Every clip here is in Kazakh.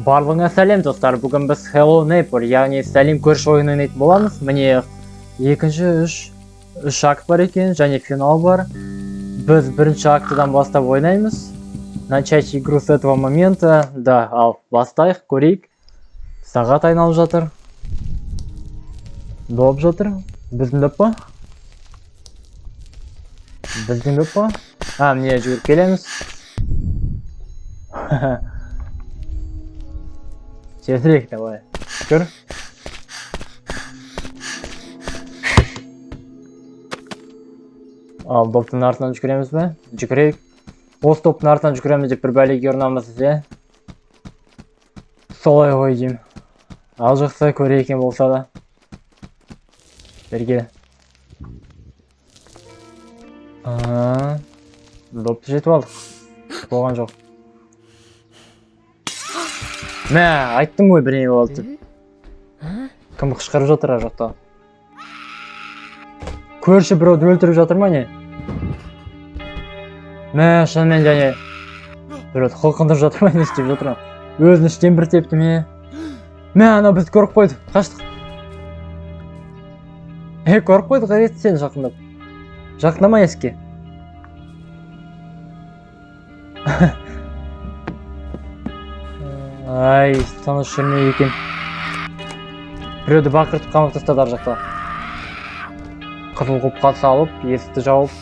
Барлығыңа сәлем достар, бүгін біз Hello Neighbor, яғни сәлем көрші ойын ойнайтын боламыз. Міне екінші үш акт бар екен, және финал бар. Біз бірінші актыдан бастап ойнаймыз. Начать игру с этого момента. Да, ал бастайық, көрейік. Сағат айналып жатыр. Доп жатыр. Біздің доп па? Біздің доп па? Міне жүгіріп келеміз. Тезірек давай. Көр. Ал доптың артынан жүгіреміз бе? Жүгірейік. Осы топтың артынан жүгіреміз деп бір бәлеге ұрынамыз, Солай ғой деймін. Ал жақсы көрейік екен болса да. Берге. Допты жетіп алдық. Болған жоқ. Мә, айттым ғой біріне болды. Кім қышқарып жатыр ар жақта? Көрші біреуді өлтіріп жатыр ма не? Мә, шынымен және біреуді қылқындырып жатыр ма не істеп жатыр ма? Өзін іштен бір тепті ме? Мә, анау бізді көріп қойды, қаштық. Көріп қойды, қаретті сені жақындап. Жақындама еске. Ай, тыныш жүрмей екен. Біреуді бақыртып қамап тастады ар жақта. Қызыл құпқа салып, есікті жауып.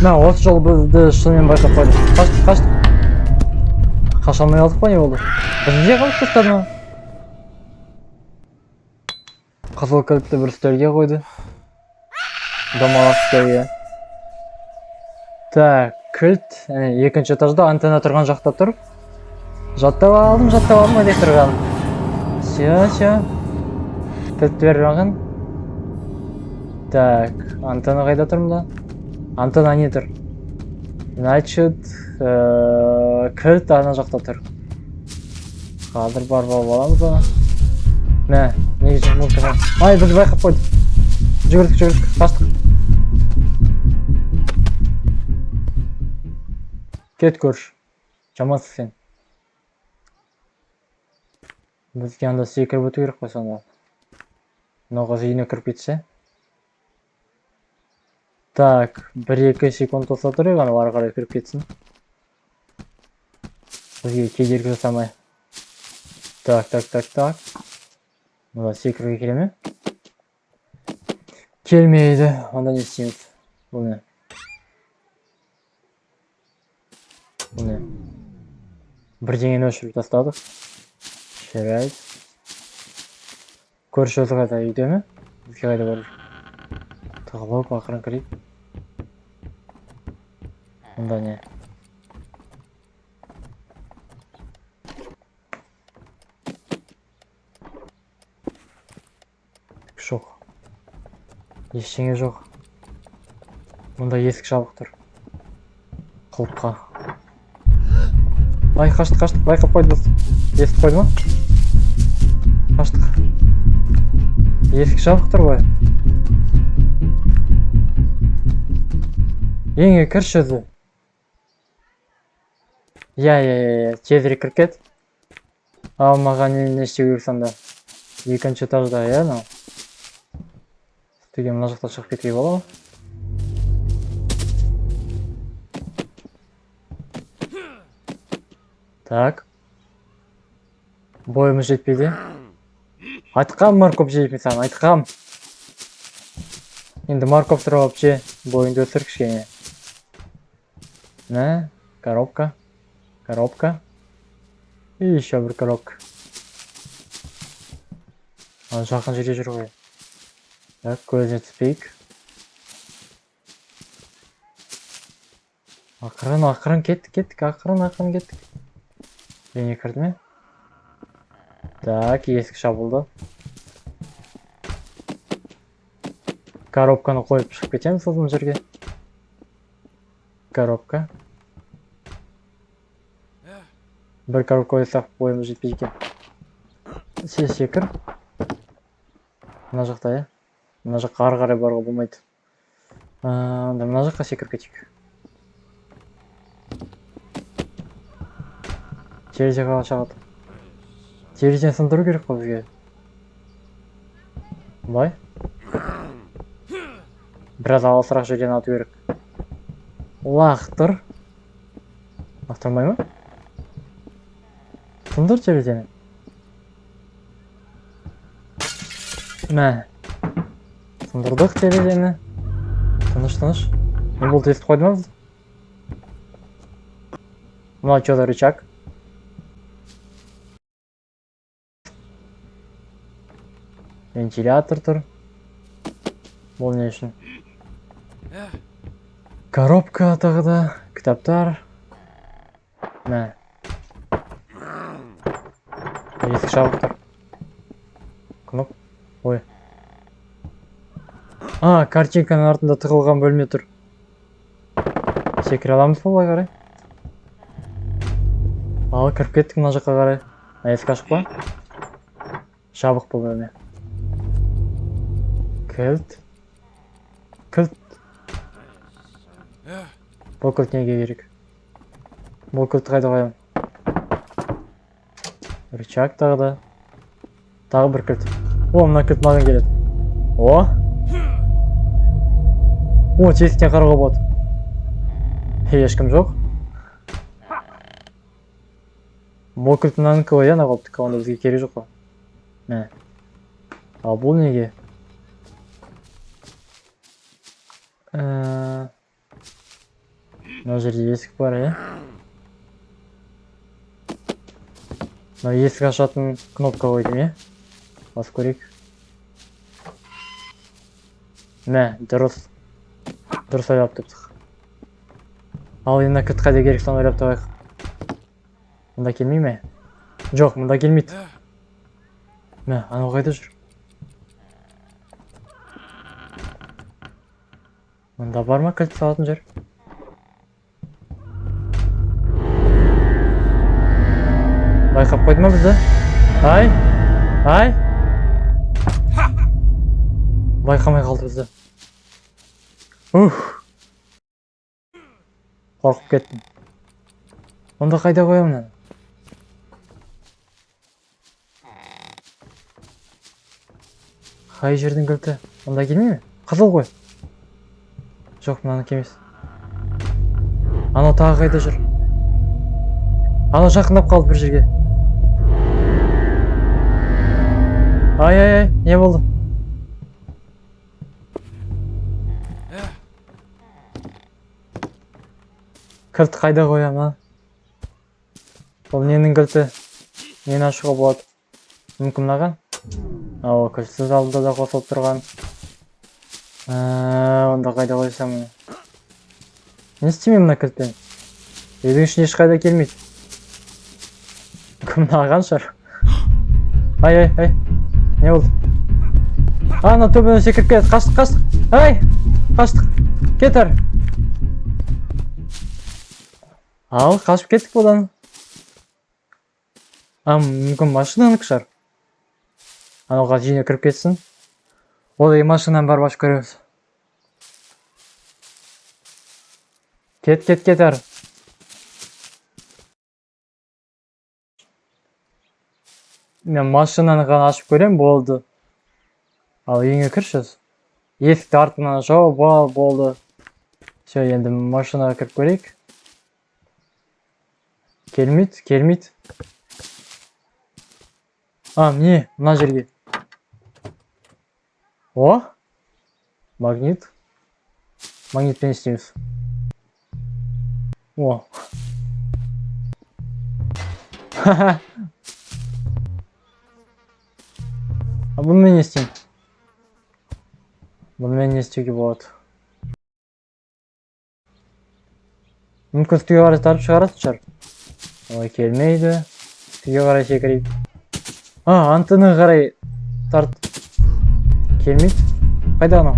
Мә, осы жол бізді шынымен байқап қойды. Қаштық. Қаша алмай алдық па не болды? Бізде қалып тастады ма? Қызыл кілтті бір үстелге қойды. Домалақ үстелге. Так, кілт екінші этажда антенна тұрған жақта тұр. Жаттап алдым деп тұрған. Все. Кілтті беріп алған. Так, антенна қайда тұрмда? Антенна не тұр? Значит, кілт ана жақта тұр. Қазір барып аламыз ба? Мә, неге жүрмей тұрған? Ай, бізді байқап қойды. Жүгірдік, қаштық. Кет көрш. Жамансыз сен. Бізге анда секіріп өту керек қой сонда. Мынау үйіне кіріп кетсе. Так, 1-2 секунд болса тұрайық, ана ары қарай кіріп кетсін. Бізге кедергі жасамай. Так. Мына секіруге келе ме? Келмейді. Онда не істейміз? Бұл не? Бірдеңені өшіріп тастадық. Жарайды. Көрші өзі қайда, үйде ме? Бізге қайда барып. Тығылып, ақырын кірейік. Онда не? Жоқ. Ештеңе жоқ. Мұнда есік жабық тұр. Құлыпқа. Ай, қаштық, байқап қойды біз. Есік қойды ма? Қаштық. Есік жабық тұр ғой. Еңе кірші өзі. Я, тезірек кіркет. Ал маған не істеу керек сонда? Екінші этажда, нау. Үстіге мына жақта шығып кетуге бола ма? Так. Бойымыз жетпейді. Айтқам морков жейіп саған, айтқам. Енді морков тұрып алып же, бойыңды өсір кішкене. Мә, коробка. И еще бір коробка. Жақын жерде жүр ғой. Так, көзіне түспейік. Ақырын кеттік, ақырын кеттік. Үйіне кірді ме? Так, есік жабылды. Коробканы қойып шығып кетеміз сосын жерге. Коробка. Бір коробка қойсақ бойымыз жетпейді екен. Секір. Мына жақта, Мына жаққа ары қарай баруға болмайды. Мына жаққа секіріп кетейік. терезеге шығады. Терезені сындыру керек қой бізге. Былай. Біраз алысырақ жерден ату керек. Лақтыр. Лақтырмай ма? Сындыр терезені. Мә. Сындырдық терезені. Тыныш. Не болды, естіп қойды ма бізді? Мынау что-то рычаг. Вентилятор тұр. Бұл не үшін? Коробка тағы да. Кітаптар. Мә. Есік жабық тұр. Кноп. Ой. Картинканың артында тығылған бөлме тұр. Секіре аламыз ба былай қарай? Ал, кіріп кеттік мына жаққа қарай. Есік ашық па? Жабық бұл бөлме. Кілт. Бұл кілт неге керек? Бұл кілт қайда қоямын? Рычаг тағы да. Тағы бір кілт. Мына кілт маған келеді. Тесіктен қарауға болады. Ешкім жоқ. Бұл кілт мынанікі ғой, ана қоптық, онда бізге керек жоқ қой. Ал бұл неге? Мына жерде есік бар, Мына есік ашатын кнопка қойдым, Басып көрейік. Дұрыс. Дұрыс ойлап тұптық. Ал енді кілт қайда керек, соны ойлап табайық. Мұнда келмей ме? Жоқ, мұнда келмейді. Анау қайда жүр? Мұнда бар ма кілт салатын жер? Байқап қойды ма бізді? Байқамай қалды бізді. Қорқып кеттім. Онда қайда қоямын? Қай жердің кілті? Онда келмей ме? Қызыл ғой. Жоқ, мынаны кемес. Анау тағы қайда жүр? Анау жақындап қалды бір жерге. Не болды? Кілт қайда қоямын? Бұл ненің кілті? Нені ашуға болады? Мүмкін мынаған? Кілтсіз алдыда да қосылып тұрған. Онда қайда қойсам? Не істеймін мына кілтпен? Үйдің ішіне ешқайда келмейді. Мынаған шығар. Не болды? Ана төбені секіріп кетті. Қаштық. Қаштық. Кетер. Ал, қашып кеттік бұдан. Мүмкін машинаның шығар. Анауға жине кіріп кетсін. Одай машинаны барып ашып көреміз. Кетер. Мен машинаны ғана ашып көрем, болды. Ал үйіңе кіршіз. Есікті артынан жауып ал, болды. Енді машинаға кіріп көрейік. Келмейді. Міне, мына жерге. Магнит. Магнитпен істейміз. Бұнымен не істеймін? Бұнымен не істеуге болады? Мүмкін үстіге қарай тарып шығаратын шығар. Келмейді. Үстіге қарай секірейік. Антыны қарай тарт. Келмейді. Қайда анау?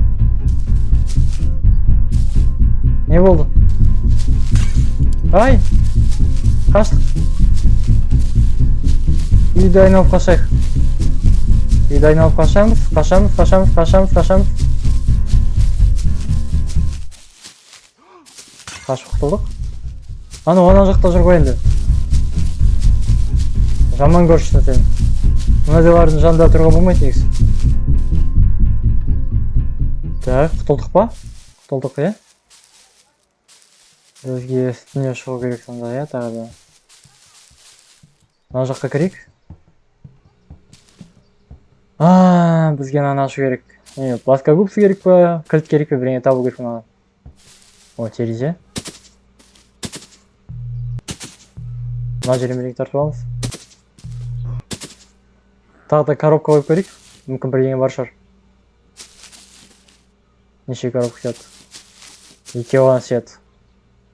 Не болды? Қаштық. Үйді айналып қашайық. Қашамыз. Қашып құтылдық. Ана жақта жүр ғой енді. Жаман көршісің сен. Мыналардың жанында тұруға болмайды негізі. Так, құтылдық па? Құтылдық, е? Бізге үстіне шығу керек сонда, е, тағы да. Мына жаққа кірейік. Бізге мынаны ашу керек. Плоскогубцы керек па? Кілт керек па? Бірдеңе табу керек мынаған. О, терезе. Мына жерден бірдеңе тартып аламыз. Тағы да коробка қойып көрейік. Мүмкін бірдеңе бар шығар. Неше коробка сияды? 2 оған сияды.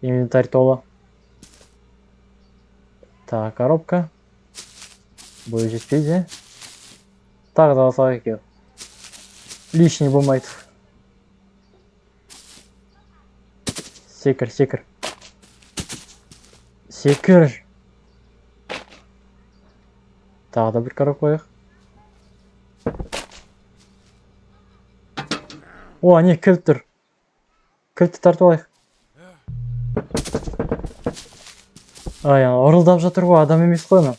Инвентарь толы. Так, коробка. Бұл жетпейді. Тағы да алсақ екеу. Лишний болмайды. Секір. Тағы да бір коробка қойық. О, не, кілт тұр. Кілтті тартып алайық. Ұрылдап жатыр ғой, адам емес қой ана.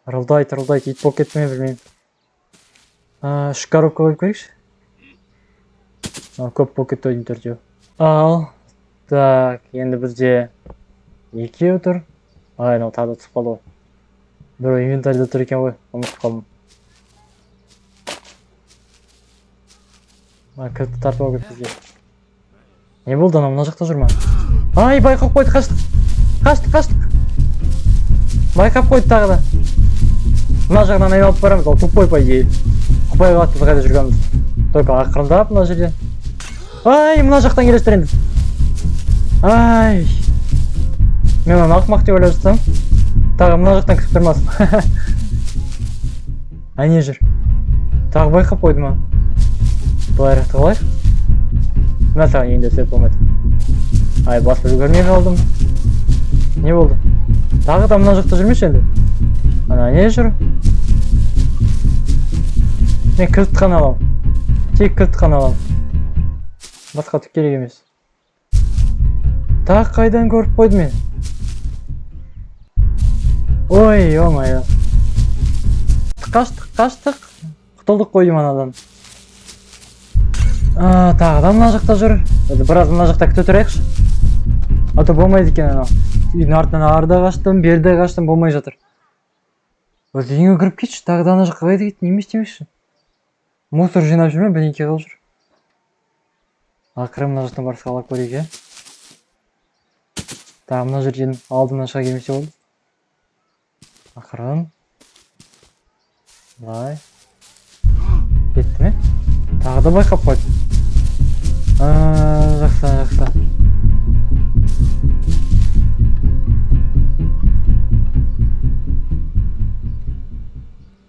Ырылдайды, ит болып кетті ме білмеймін. 3 коробка қойып көрейікші. Көп болып кетті ойдың төртеу. Ал, так, енді бізде 2 тұр. Тағы да түсіп қалды ғой. Бір инвентарьда тұр екен ғой, ұмытып қалдым. Кілтті тартып алу керек бізге. Не болды, ана мына жақта жүр ма? Байқап қойды, қаштық. Байқап қойды тағы да. Мына жағынан айналып барамыз, ол тупой по идее. Құпай қалады біз қайда жүргеніміз. Только ақырындап мына жерден. Мына жақтан келесіздер енді. Мен оны ақымақ деп ойлап жатсам. Тағы мына жақтан кіріп тұрмасын. Не жүр? Тағы байқап қойды ма? Былайырақты қалайық? Мен саған енді сөйіп болмайды. Басып үлгермей қалдым. Не болды? Тағы да мына жақта жүрмеш енді? Не жүр? Мен кілт қана алам. Тек кілт қана алам. Басқа түк керек емес. Тағы қайдан көріп қойды мен? Ой, о-май. Қаштық. Құтылдық қойдым анадан. Тағы да мына жақта жүр. Біраз мына жақта күте тұрайықшы. Аты болмайды екен анау. Үйдің артынан арда қаштым, берді қаштым, болмай жатыр. Өзі үйіңе кіріп кетші, тағы да ана жаққа қайда кеттің, не істемекші? Мусор жинап жүрме, бірдеңке қалып жүр. Ақыры мына жақтан барып сығалап көрейік, е? Тағы мына жерден алдымнан шыға келмесе болды. Ақырын. Былай. Кетті ме? Тағы да байқап қойды. Жақсы.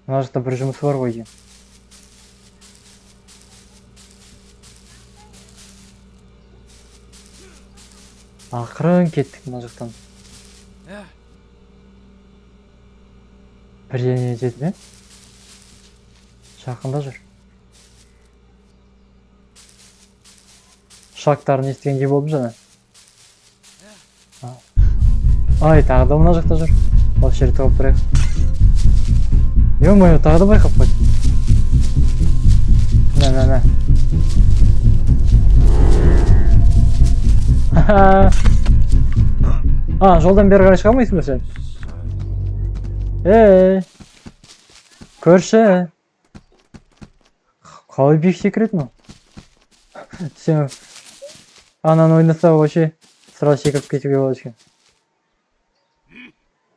Мына жақта бір жұмысы бар ғой екен. Ақырын кеттік мына жақтан. Бірдеңе жетті ме? Жақында жүр. Шақтарын естігенде болдым жаңа. Тағы да мына жақта жүр. Осы жерді тауып тұрайық. Ё-моё, тағы да байқап қойды. Мә. Жолдан бері қарай шыға алмайсың ба сен? Көрші. Қалай бек секіреді ма? Сен ананы ойнаса вообще сразу секіріп кетуге болады екен.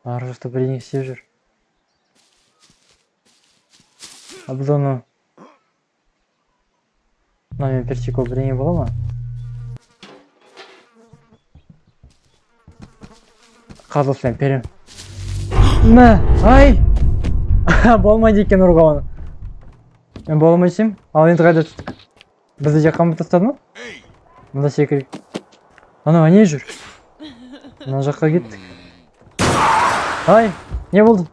Ары жақта бірдеңе істеп жүр. Біз оны мынамен персико бірдеңе бола ма? Қазылсымен перем. Болмайды екен ұрға оны. Мен болмайсым. Ал енді қайда түстік? Бізді жаққа ма тастады ма? Мұнда секірейік. Не жүр? Мына жаққа кеттік. Не болды?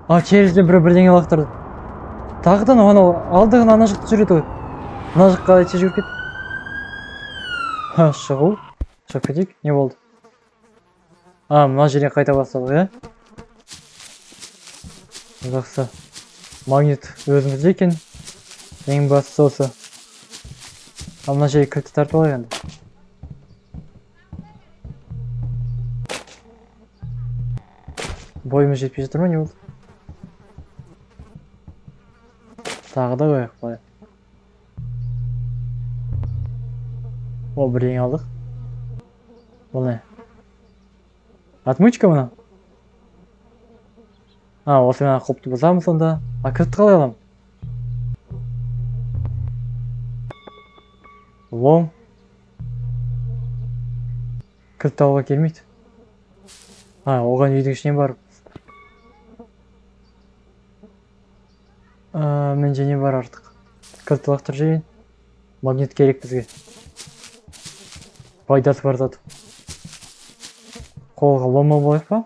Терезеден бірдеңе лақтырды. Тағыдан алдығын ана жақта жүреді ғой. Мына жаққа қалай тез жүріп кет. Шығу. Шығып кетейік. Не болды? Мына жерден қайта бастадық, е? Жақсы. Магнит өзімізде екен. Ең бастысы осы. Ал мына жерге кілтті тартып алайық енді. Бойымыз жетпей жатыр ма, не болды? Тағы да қояйық былай. О, бірдеңе алдық. Бұл не? Отмычка мына? Осымен құлыпты бұзамыз онда. Кілтті қалай аламын? Лом. Кілтті алуға келмейді. Оған үйдің ішінен барып. Менде не бар артық. Кілтті лақтырып жіберейін. Магнит керек бізге. Пайдасы бар зат. Қолға лома болайық па?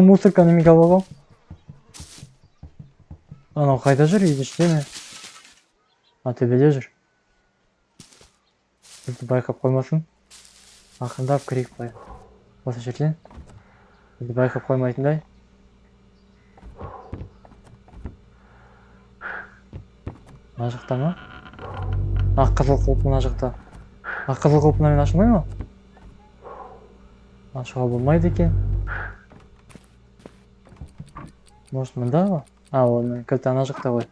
Мусорканы неге алып алғам? Анау қайда жүр? Үйдің ішінде ме? Төбеде жүр. Бізді байқап қоймасын. Ақырындап кірейік былай. Осы жерден. Бізді байқап қоймайтындай. Мына жақта ма? Қызыл құлып мына жақта. Қызыл құлып мына мен ашылмай ма? Ашуға болмайды екен. Может мында ма? Оның кілті ана жақта ғой.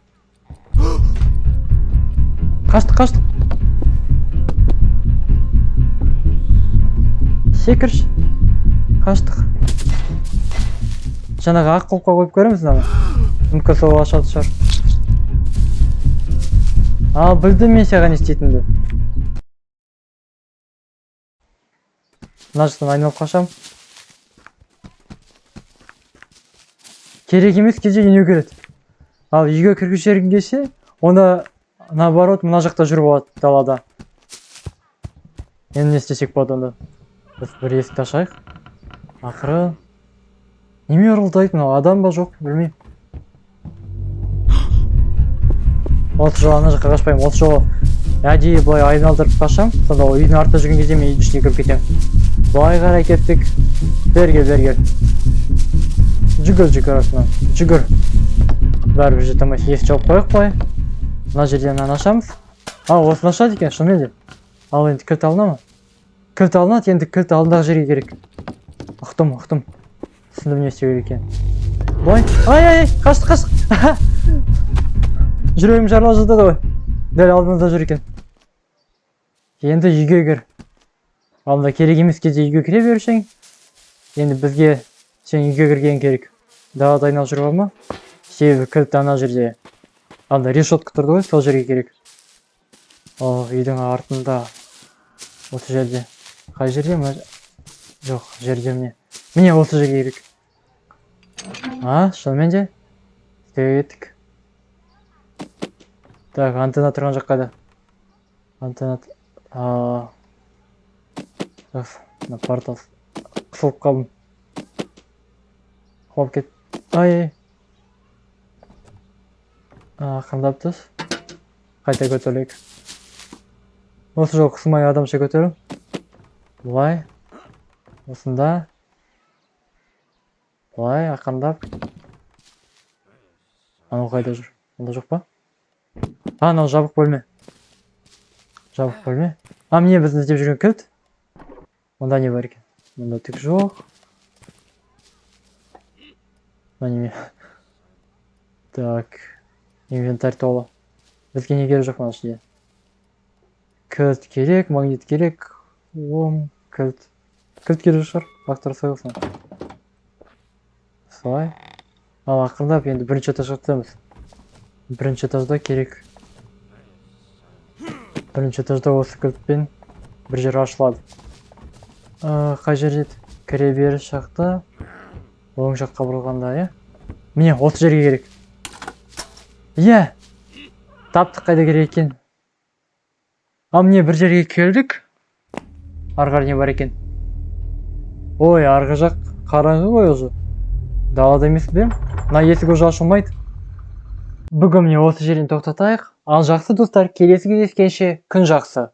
Қаштық. Секірші. Қаштық. Жаңағы ақ құлыпқа қойып көреміз ана. Мүмкін сол ашады шығар. Білдім мен саған істейтінді. Мына жақтан айналып қашам. Керек емес кезде үйіне кіреді. Ал үйге кіргізерін келсе, онда наоборот мына жақта жүріп алады далада. Енді не істесек болады онда? Біз бір есікті ашайық. Ақыры. Неме ұрылдайды мынау? Адам ба жоқ білмеймін. Осы жолы ана жаққа қашпаймын. Осы жолы әдейі былай айналдырып қашам. Сонда үйдің артында жүрген кезде мен үйдің ішіне кіріп кетемін. Былай қарай кеттік. Бергел. Жүгір артынан. Жүгір. Бәрібір жете алмайсың. Есік жауып қойық былай. Мына жерден мынаны ашамыз. Осыны ашады екен, шынымен де. Ал енді кілт алына ма? Кілт алынады, енді кілт алдындағы жерге керек. Ұқтым. Түсіндім не істеу керек екен. Былай. Қаштық. Жүрегім жарыла жаздады ғой. Дәл алдымызда жүр екен. Енді үйге кір. Алдында керек емес кезде үйге кіре берушең. Енді бізге сен үйге кірген керек. Далада айналып жүріп алма. Себебі кілт ана жерде. Алдында решетка тұрды ғой, сол жерге керек. Үйдің артында. Осы жерде. Қай жерде? Жоқ, жерде міне. Міне осы жерге керек. Шынымен де. Істеуге кеттік. Так, антенна тұрған жақ қайда? Антенна... Жақсы, портал. Қысылып қалдым. Құлап кет. Қандап түс. Қайта көтерейік. Осы жол қысылмай адамша көтеру. Бұлай. Осында. Бұлай, ақандап. Анау қайда жүр? Онда жоқ па? Анау жабық бөлме. Міне біздің іздеп жүрген кілт. Онда не бар екен? Онда түк жоқ. Неме. Так. Инвентарь толы. Бізге не керек жоқ мына ішінде. Кілт керек, магнит керек. Кілт. Кілт керек шығар. Лақтыра салғылсын. Солай. Ал ақырындап енді бірінші этажға түсеміз. Бірінші этажда керек. Бірінші этажда осы кілтпен бір жер ашылады. Қай жер еді? Кіре беріс жақта. Оң жаққа бұрылғанда, Міне, осы жерге керек. Таптық қайда керек екен. Міне бір жерге келдік. Арғы не бар екен? Арғы жақ қараңғы ғой өзі. Далада емес бе? Мына есік уже ашылмайды. Бүгін міне осы жерден тоқтатайық. Ал жақсы достар, келесі кездескенше күн жақсы.